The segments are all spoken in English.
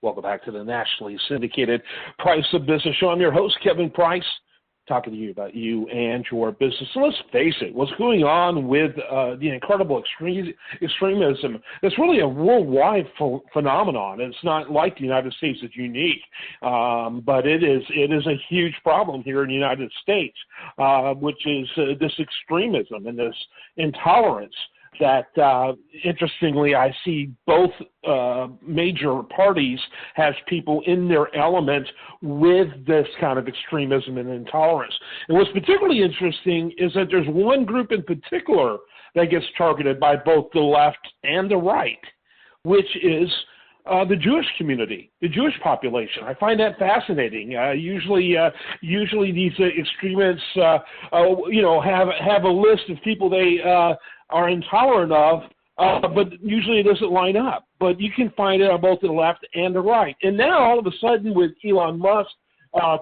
Welcome back to the nationally syndicated Price of Business Show. I'm your host, Kevin Price, talking to you about you and your business. So let's face it, what's going on with the incredible extremism, it's really a worldwide phenomenon. It's not like the United States is unique, but it is a huge problem here in the United States, which is this extremism and this intolerance that, interestingly, I see both major parties has people in their element with this kind of extremism and intolerance. And what's particularly interesting is that there's one group in particular that gets targeted by both the left and the right, which is the Jewish community, the Jewish population. I find that fascinating. Usually these extremists, have a list of people they are intolerant of, but usually it doesn't line up. But you can find it on both the left and the right. And now, all of a sudden, with Elon Musk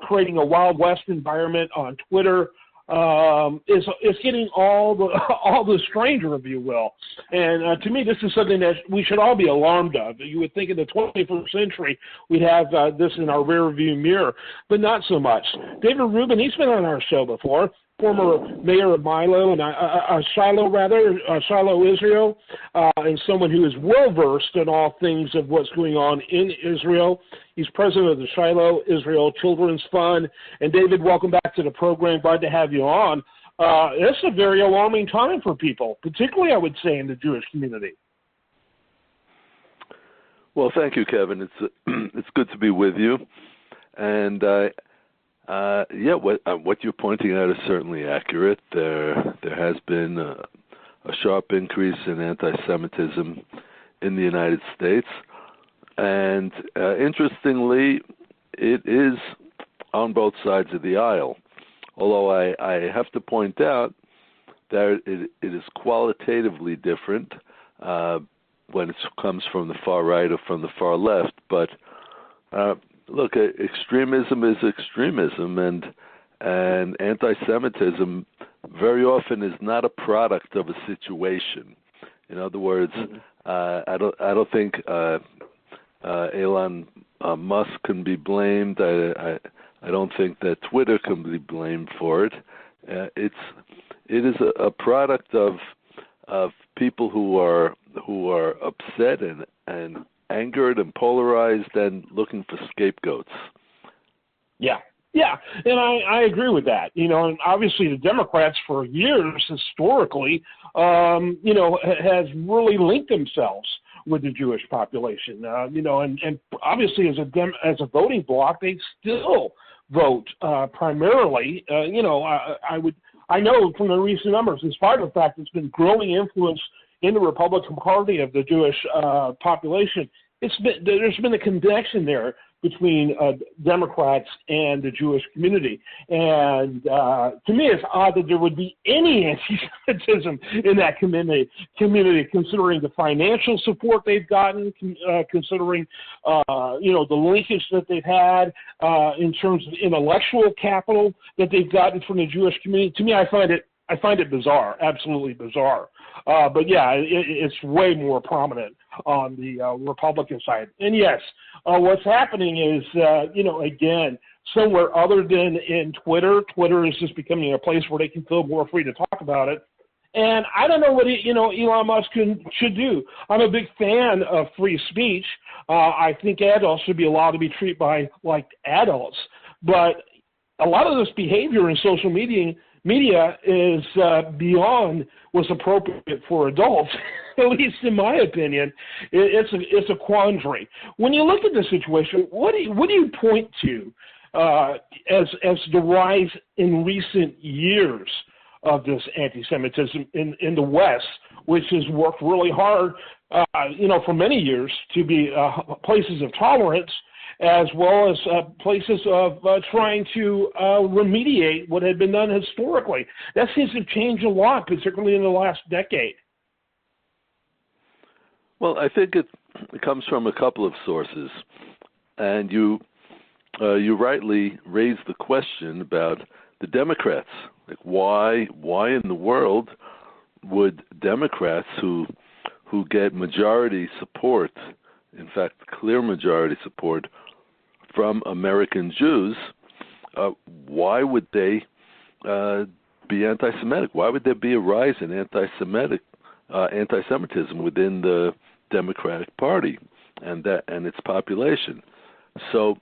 creating a Wild West environment on Twitter, it's getting all the stranger, if you will. And to me, this is something that we should all be alarmed of. You would think in the 21st century we'd have this in our rearview mirror, but not so much. David Rubin, he's been on our show before. Former mayor of Shiloh, Israel, and someone who is well-versed in all things of what's going on in Israel. He's president of the Shiloh Israel Children's Fund. And David, welcome back to the program. Glad to have you on. It's a very alarming time for people, particularly, I would say, in the Jewish community. Well, thank you, Kevin. It's good to be with you. And what you're pointing out is certainly accurate. There has been a sharp increase in anti-Semitism in the United States, and interestingly, it is on both sides of the aisle. Although I have to point out that it is qualitatively different when it comes from the far right or from the far left, but look, extremism is extremism, and anti-Semitism very often is not a product of a situation. In other words, I don't think Elon Musk can be blamed. I don't think that Twitter can be blamed for it. It is a product of people who are upset and angered and polarized and looking for scapegoats. Yeah, and I agree with that. And obviously the Democrats for years historically, has really linked themselves with the Jewish population. And obviously as a voting bloc, they still vote primarily. I know from the recent numbers, in spite of the fact there's been growing influence in the Republican Party of the Jewish population, there's been a connection there between Democrats and the Jewish community. And to me, it's odd that there would be any anti-Semitism in that community, considering the financial support they've gotten, considering, the linkage that they've had in terms of intellectual capital that they've gotten from the Jewish community. To me, I find it bizarre, absolutely bizarre. But yeah, it's way more prominent on the Republican side. And yes, what's happening is, again, somewhere other than in Twitter is just becoming a place where they can feel more free to talk about it. And I don't know what Elon Musk should do. I'm a big fan of free speech. I think adults should be allowed to be treated like adults. But a lot of this behavior in social media is beyond what's appropriate for adults, at least in my opinion. It's a quandary. When you look at the situation, what do you point to as the rise in recent years of this anti-Semitism in the West, which has worked really hard, for many years to be places of tolerance, as well as places of trying to remediate what had been done historically. That seems to change a lot, particularly in the last decade. Well, I think it comes from a couple of sources, and you rightly raised the question about the Democrats. Like, why in the world would Democrats who get majority support in fact, clear majority support from American Jews, why would they be anti-Semitic? Why would there be a rise in anti-Semitism within the Democratic Party and its population? So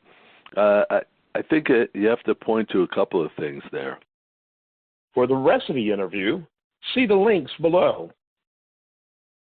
I think you have to point to a couple of things there. For the rest of the interview, see the links below.